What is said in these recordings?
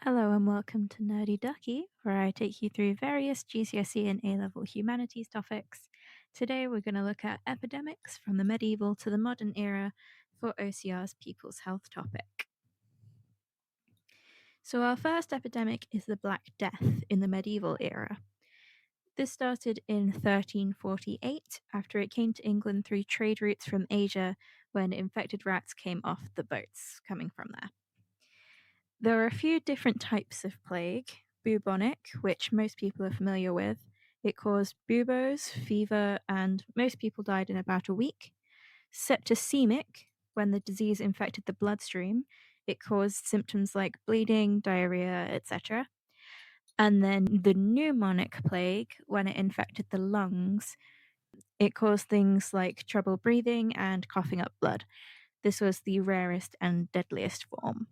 Hello and welcome to Nerdy Ducky, where I take you through various GCSE and A-level humanities topics. Today we're going to look at epidemics from the medieval to the modern era for OCR's People's Health topic. So our first epidemic is the Black Death in the medieval era. This started in 1348 after it came to England through trade routes from Asia when infected rats came off the boats coming from there. There are a few different types of plague. Bubonic, which most people are familiar with, it caused buboes, fever, and most people died in about a week. Septicemic, when the disease infected the bloodstream, it caused symptoms like bleeding, diarrhea, etc. And then the pneumonic plague, when it infected the lungs, it caused things like trouble breathing and coughing up blood. This was the rarest and deadliest form.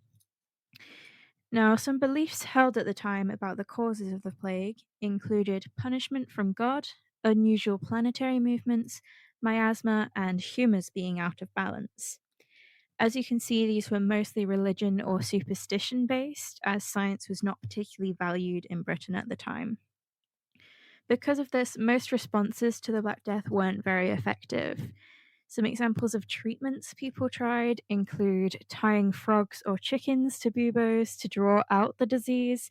Now, some beliefs held at the time about the causes of the plague included punishment from God, unusual planetary movements, miasma, and humors being out of balance. As you can see, these were mostly religion or superstition based, as science was not particularly valued in Britain at the time. Because of this, most responses to the Black Death weren't very effective. Some examples of treatments people tried include tying frogs or chickens to buboes to draw out the disease,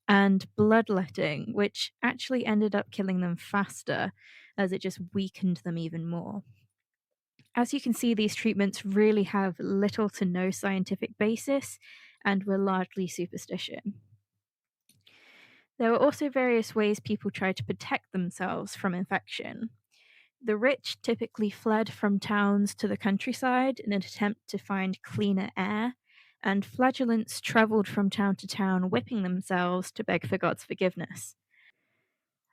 and bloodletting, which actually ended up killing them faster as it just weakened them even more. As you can see, these treatments really have little to no scientific basis and were largely superstition. There were also various ways people tried to protect themselves from infection. The rich typically fled from towns to the countryside in an attempt to find cleaner air, and flagellants travelled from town to town whipping themselves to beg for God's forgiveness.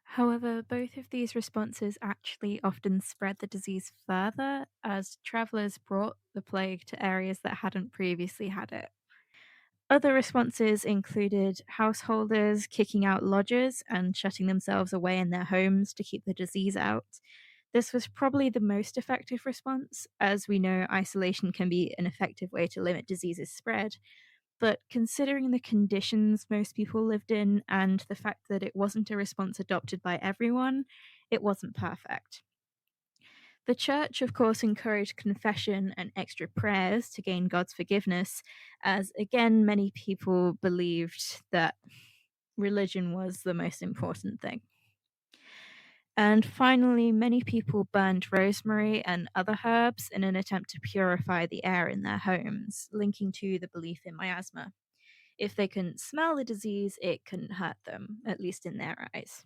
However, both of these responses actually often spread the disease further as travellers brought the plague to areas that hadn't previously had it. Other responses included householders kicking out lodgers and shutting themselves away in their homes to keep the disease out. This was probably the most effective response, as we know isolation can be an effective way to limit disease's spread. But considering the conditions most people lived in and the fact that it wasn't a response adopted by everyone, it wasn't perfect. The church, of course, encouraged confession and extra prayers to gain God's forgiveness, as again, many people believed that religion was the most important thing. And finally, many people burned rosemary and other herbs in an attempt to purify the air in their homes, linking to the belief in miasma. If they couldn't smell the disease, it couldn't hurt them, at least in their eyes.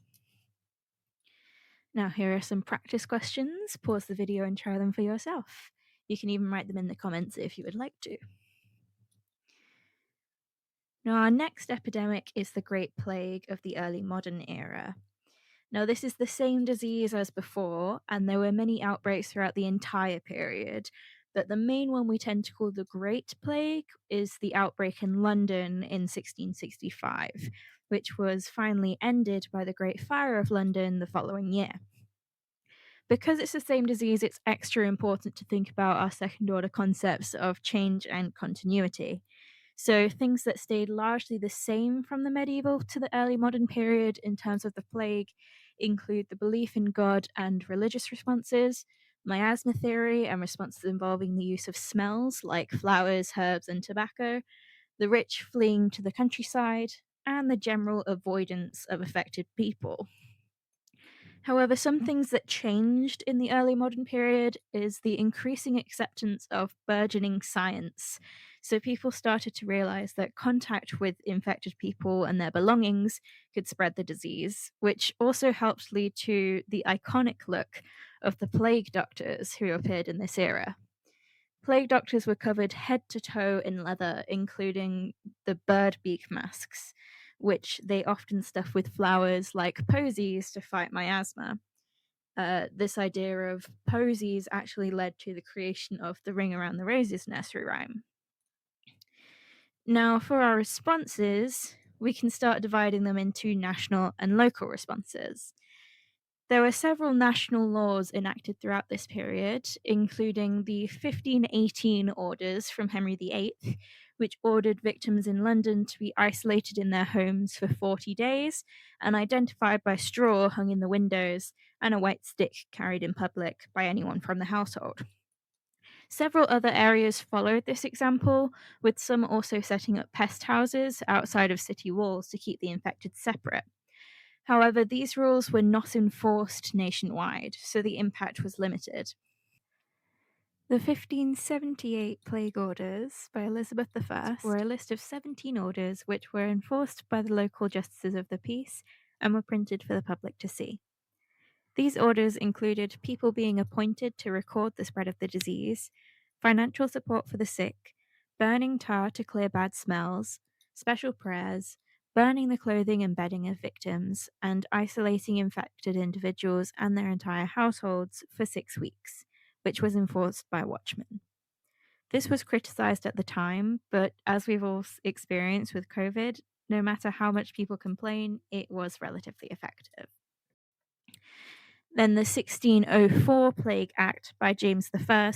Now, here are some practice questions. Pause the video and try them for yourself. You can even write them in the comments if you would like to. Now, our next epidemic is the Great Plague of the early modern era. Now, this is the same disease as before, and there were many outbreaks throughout the entire period. But the main one we tend to call the Great Plague is the outbreak in London in 1665, which was finally ended by the Great Fire of London the following year. Because it's the same disease, it's extra important to think about our second order concepts of change and continuity. So, things that stayed largely the same from the medieval to the early modern period in terms of the plague include the belief in God and religious responses, miasma theory and responses involving the use of smells like flowers, herbs, and tobacco, the rich fleeing to the countryside, and the general avoidance of affected people. However, some things that changed in the early modern period is the increasing acceptance of burgeoning science. So people started to realize that contact with infected people and their belongings could spread the disease, which also helped lead to the iconic look of the plague doctors who appeared in this era. Plague doctors were covered head to toe in leather, including the bird beak masks, which they often stuff with flowers like posies to fight miasma. This idea of posies actually led to the creation of the Ring Around the Roses nursery rhyme. Now, for our responses, we can start dividing them into national and local responses. There were several national laws enacted throughout this period, including the 1518 orders from Henry VIII, which ordered victims in London to be isolated in their homes for 40 days and identified by straw hung in the windows and a white stick carried in public by anyone from the household. Several other areas followed this example, with some also setting up pest houses outside of city walls to keep the infected separate. However, these rules were not enforced nationwide, so the impact was limited. The 1578 Plague Orders by Elizabeth I were a list of 17 orders which were enforced by the local justices of the peace and were printed for the public to see. These orders included people being appointed to record the spread of the disease, financial support for the sick, burning tar to clear bad smells, special prayers, burning the clothing and bedding of victims, and isolating infected individuals and their entire households for 6 weeks, which was enforced by watchmen. This was criticized at the time, but as we've all experienced with COVID, no matter how much people complain, it was relatively effective. Then the 1604 Plague Act by James I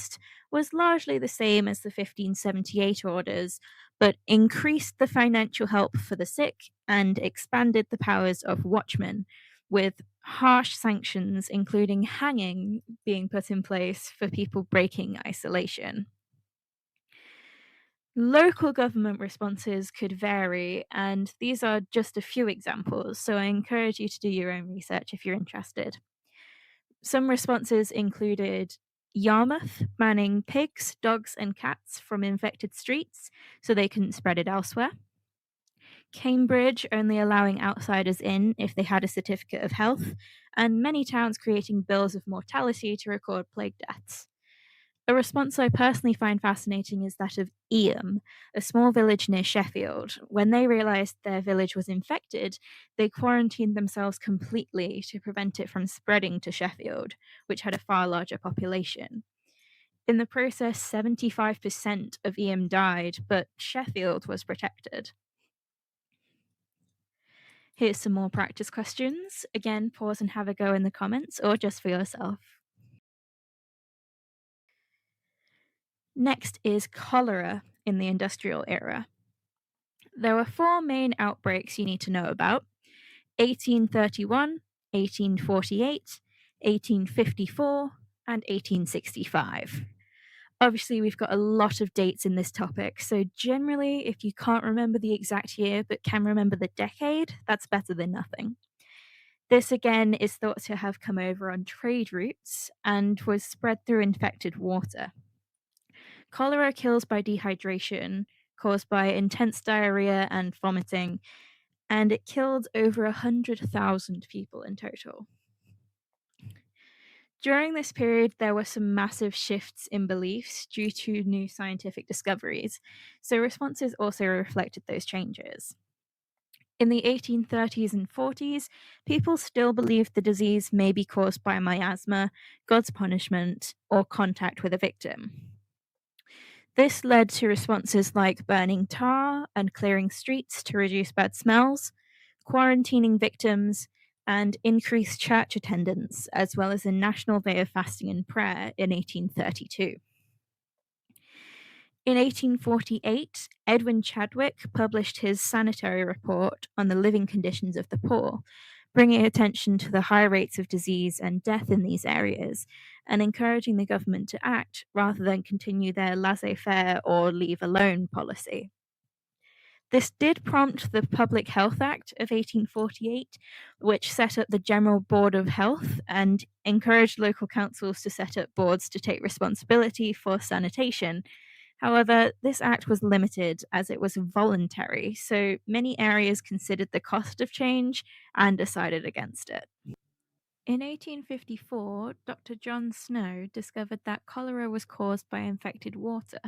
was largely the same as the 1578 orders, but increased the financial help for the sick and expanded the powers of watchmen, with harsh sanctions, including hanging, being put in place for people breaking isolation. Local government responses could vary, and these are just a few examples, so I encourage you to do your own research if you're interested. Some responses included Yarmouth banning pigs, dogs, and cats from infected streets so they couldn't spread it elsewhere. Cambridge only allowing outsiders in if they had a certificate of health, and many towns creating bills of mortality to record plague deaths. A response I personally find fascinating is that of Eyam, a small village near Sheffield. When they realised their village was infected, they quarantined themselves completely to prevent it from spreading to Sheffield, which had a far larger population. In the process, 75% of Eyam died, but Sheffield was protected. Here's some more practice questions. Again, pause and have a go in the comments or just for yourself. Next is cholera in the industrial era. There were 4 main outbreaks you need to know about: 1831, 1848, 1854, and 1865. Obviously, we've got a lot of dates in this topic, so generally, if you can't remember the exact year but can remember the decade, that's better than nothing. This again is thought to have come over on trade routes and was spread through infected water. Cholera kills by dehydration, caused by intense diarrhea and vomiting, and it killed over 100,000 people in total. During this period, there were some massive shifts in beliefs due to new scientific discoveries, so responses also reflected those changes. In the 1830s and 40s, people still believed the disease may be caused by miasma, God's punishment, or contact with a victim. This led to responses like burning tar and clearing streets to reduce bad smells, quarantining victims, and increased church attendance, as well as a national day of fasting and prayer in 1832. In 1848, Edwin Chadwick published his sanitary report on the living conditions of the poor, bringing attention to the high rates of disease and death in these areas, and encouraging the government to act rather than continue their laissez faire or leave alone policy. This did prompt the Public Health Act of 1848, which set up the General Board of Health and encouraged local councils to set up boards to take responsibility for sanitation. However, this act was limited as it was voluntary, so many areas considered the cost of change and decided against it. In 1854, Dr. John Snow discovered that cholera was caused by infected water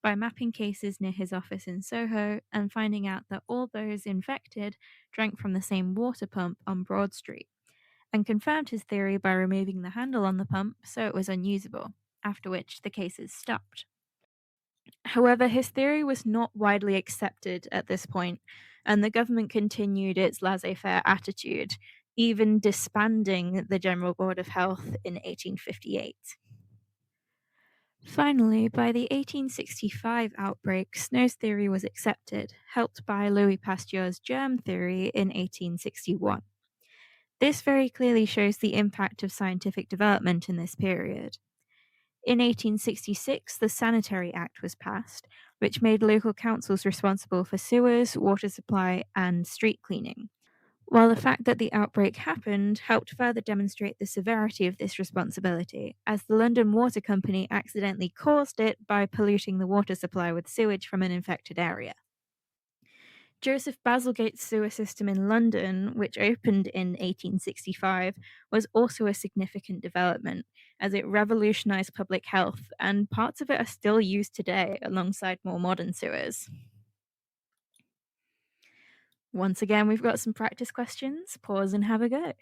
by mapping cases near his office in Soho and finding out that all those infected drank from the same water pump on Broad Street, and confirmed his theory by removing the handle on the pump so it was unusable, after which the cases stopped. However, his theory was not widely accepted at this point, and the government continued its laissez faire attitude, even disbanding the General Board of Health in 1858. Finally, by the 1865 outbreak, Snow's theory was accepted, helped by Louis Pasteur's germ theory in 1861. This very clearly shows the impact of scientific development in this period. In 1866, the Sanitary Act was passed, which made local councils responsible for sewers, water supply, and street cleaning. While the fact that the outbreak happened helped further demonstrate the severity of this responsibility, as the London Water Company accidentally caused it by polluting the water supply with sewage from an infected area. Joseph Bazalgette's sewer system in London, which opened in 1865, was also a significant development, as it revolutionized public health, and parts of it are still used today alongside more modern sewers. Once again, we've got some practice questions. Pause and have a go.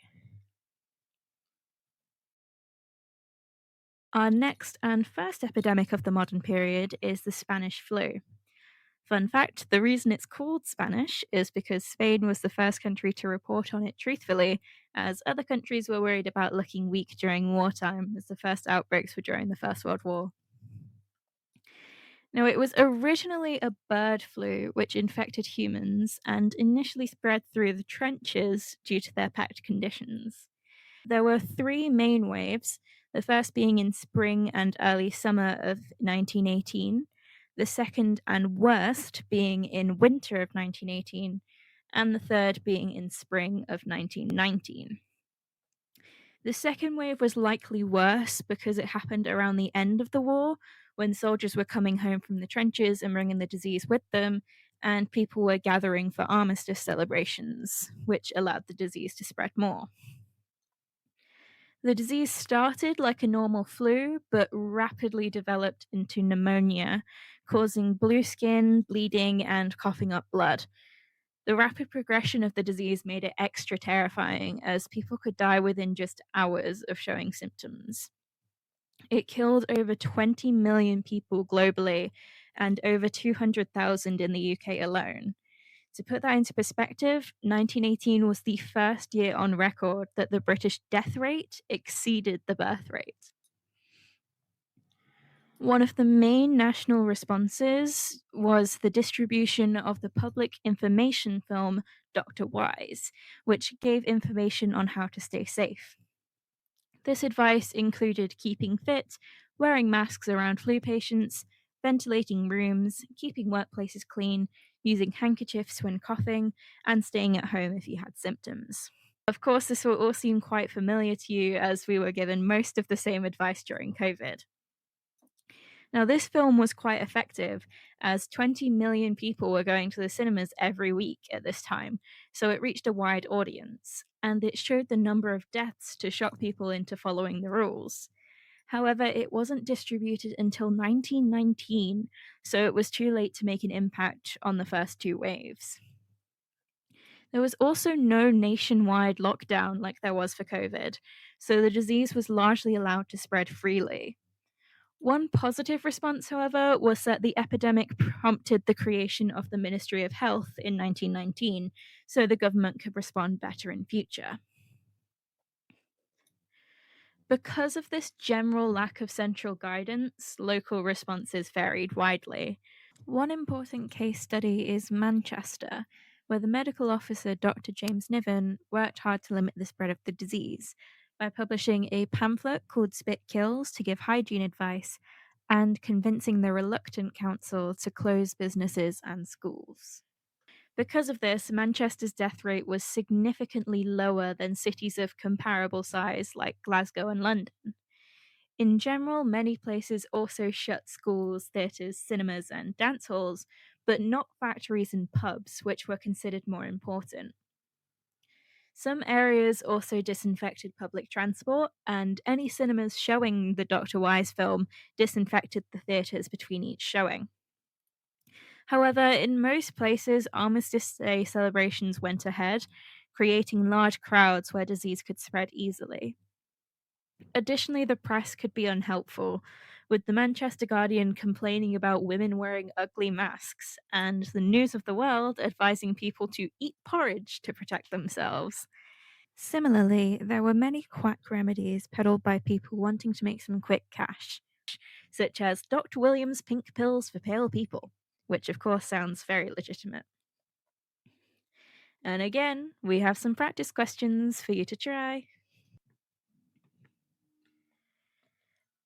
Our next and first epidemic of the modern period is the Spanish flu. Fun fact, the reason it's called Spanish is because Spain was the first country to report on it truthfully, as other countries were worried about looking weak during wartime, as the first outbreaks were during the First World War. Now, it was originally a bird flu which infected humans and initially spread through the trenches due to their packed conditions. There were three main waves, the first being in spring and early summer of 1918, the second and worst being in winter of 1918, and the third being in spring of 1919. The second wave was likely worse because it happened around the end of the war, when soldiers were coming home from the trenches and bringing the disease with them, and people were gathering for armistice celebrations, which allowed the disease to spread more. The disease started like a normal flu, but rapidly developed into pneumonia, causing blue skin, bleeding, and coughing up blood. The rapid progression of the disease made it extra terrifying, as people could die within just hours of showing symptoms. It killed over 20 million people globally and over 200,000 in the UK alone. To put that into perspective, 1918 was the first year on record that the British death rate exceeded the birth rate. One of the main national responses was the distribution of the public information film Dr. Wise, which gave information on how to stay safe. This advice included keeping fit, wearing masks around flu patients, ventilating rooms, keeping workplaces clean, using handkerchiefs when coughing, and staying at home if you had symptoms. Of course, this will all seem quite familiar to you as we were given most of the same advice during COVID. Now, this film was quite effective, as 20 million people were going to the cinemas every week at this time, so it reached a wide audience, and it showed the number of deaths to shock people into following the rules. However, it wasn't distributed until 1919, so it was too late to make an impact on the first two waves. There was also no nationwide lockdown like there was for COVID, so the disease was largely allowed to spread freely. One positive response, however, was that the epidemic prompted the creation of the Ministry of Health in 1919, so the government could respond better in future. Because of this general lack of central guidance, local responses varied widely. One important case study is Manchester, where the medical officer Dr. James Niven worked hard to limit the spread of the disease by publishing a pamphlet called Spit Kills to give hygiene advice and convincing the reluctant council to close businesses and schools. Because of this, Manchester's death rate was significantly lower than cities of comparable size like Glasgow and London. In general, many places also shut schools, theatres, cinemas, and dance halls, but not factories and pubs, which were considered more important. Some areas also disinfected public transport, and any cinemas showing the Dr. Wise film disinfected the theatres between each showing. However, in most places, Armistice Day celebrations went ahead, creating large crowds where disease could spread easily. Additionally, the press could be unhelpful, with the Manchester Guardian complaining about women wearing ugly masks, and the News of the World advising people to eat porridge to protect themselves. Similarly, there were many quack remedies peddled by people wanting to make some quick cash, such as Dr. Williams' pink pills for pale people, which of course sounds very legitimate. And again, we have some practice questions for you to try.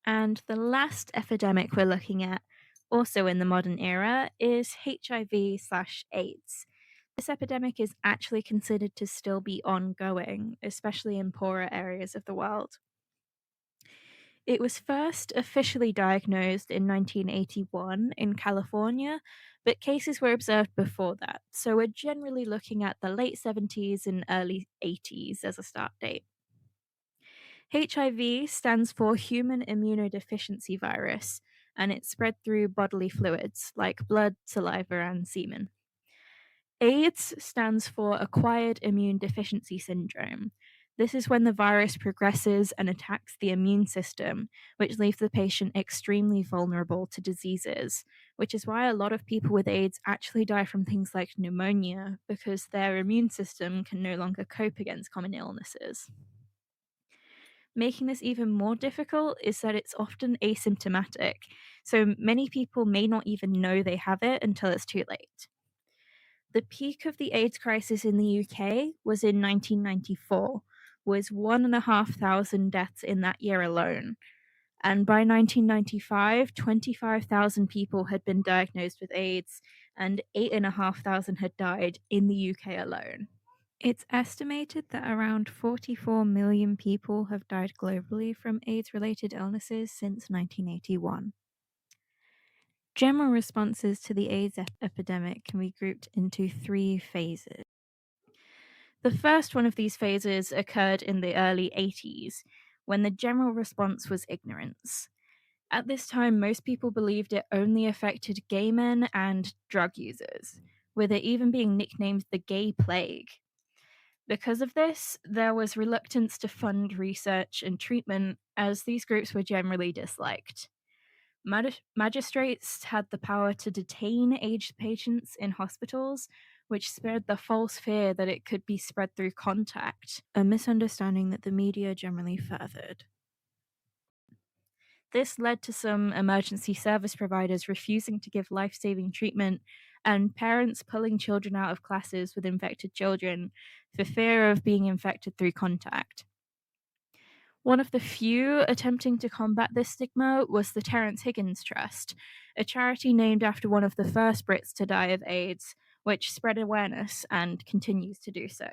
And the last epidemic we're looking at, also in the modern era, is HIV/AIDS. This epidemic is actually considered to still be ongoing, especially in poorer areas of the world. It was first officially diagnosed in 1981 in California, but cases were observed before that, so we're generally looking at the late 70s and early 80s as a start date. HIV stands for Human Immunodeficiency Virus, and it's spread through bodily fluids like blood, saliva, and semen. AIDS stands for Acquired Immune Deficiency Syndrome. This is when the virus progresses and attacks the immune system, which leaves the patient extremely vulnerable to diseases, which is why a lot of people with AIDS actually die from things like pneumonia, because their immune system can no longer cope against common illnesses. Making this even more difficult is that it's often asymptomatic, so many people may not even know they have it until it's too late. The peak of the AIDS crisis in the UK was in 1994, with 1,500 deaths in that year alone. And by 1995, 25,000 people had been diagnosed with AIDS, and 8,500 had died in the UK alone. It's estimated that around 44 million people have died globally from AIDS related illnesses since 1981. General responses to the AIDS epidemic can be grouped into three phases. The first one of these phases occurred in the early 80s, when the general response was ignorance. At this time, most people believed it only affected gay men and drug users, with it even being nicknamed the gay plague. Because of this, there was reluctance to fund research and treatment, as these groups were generally disliked. Magistrates had the power to detain aged patients in hospitals, which spread the false fear that it could be spread through contact, a misunderstanding that the media generally furthered. This led to some emergency service providers refusing to give life saving treatment and parents pulling children out of classes with infected children for fear of being infected through contact. One of the few attempting to combat this stigma was the Terence Higgins Trust, a charity named after one of the first Brits to die of AIDS, which spread awareness and continues to do so.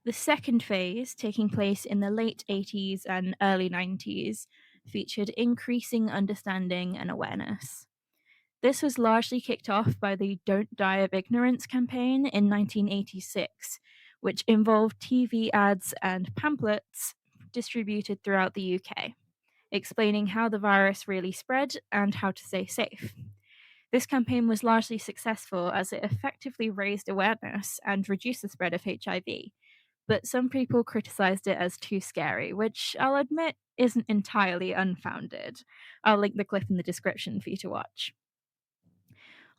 The second phase, taking place in the late 80s and early 90s, featured increasing understanding and awareness. This was largely kicked off by the Don't Die of Ignorance campaign in 1986, which involved TV ads and pamphlets distributed throughout the UK, explaining how the virus really spread and how to stay safe. This campaign was largely successful as it effectively raised awareness and reduced the spread of HIV, but some people criticized it as too scary, which I'll admit isn't entirely unfounded. I'll link the clip in the description for you to watch.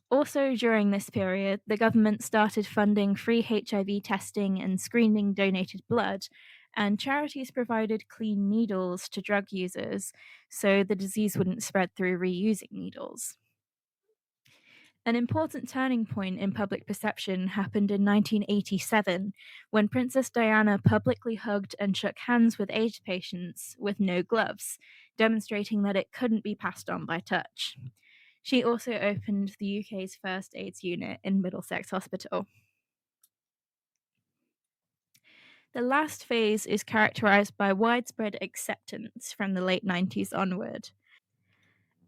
Also, during this period, the government started funding free HIV testing and screening donated blood, and charities provided clean needles to drug users so the disease wouldn't spread through reusing needles. An important turning point in public perception happened in 1987 when Princess Diana publicly hugged and shook hands with AIDS patients with no gloves, demonstrating that it couldn't be passed on by touch. She also opened the UK's first AIDS unit in Middlesex Hospital. The last phase is characterized by widespread acceptance from the late 90s onward.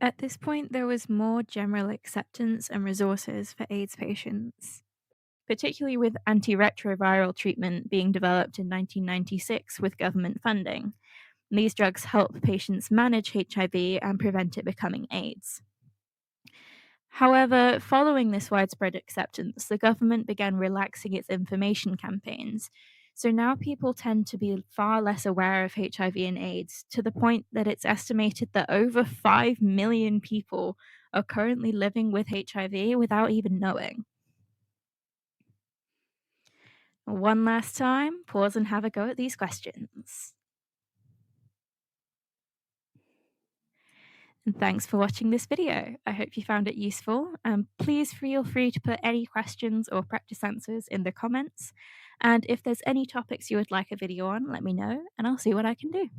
At this point, there was more general acceptance and resources for AIDS patients, particularly with antiretroviral treatment being developed in 1996 with government funding. These drugs help patients manage HIV and prevent it becoming AIDS. However, following this widespread acceptance, the government began relaxing its information campaigns. So now people tend to be far less aware of HIV and AIDS, to the point that it's estimated that over 5 million people are currently living with HIV without even knowing. One last time, pause and have a go at these questions. And thanks for watching this video. I hope you found it useful. Please feel free to put any questions or practice answers in the comments. And if there's any topics you would like a video on, let me know and I'll see what I can do.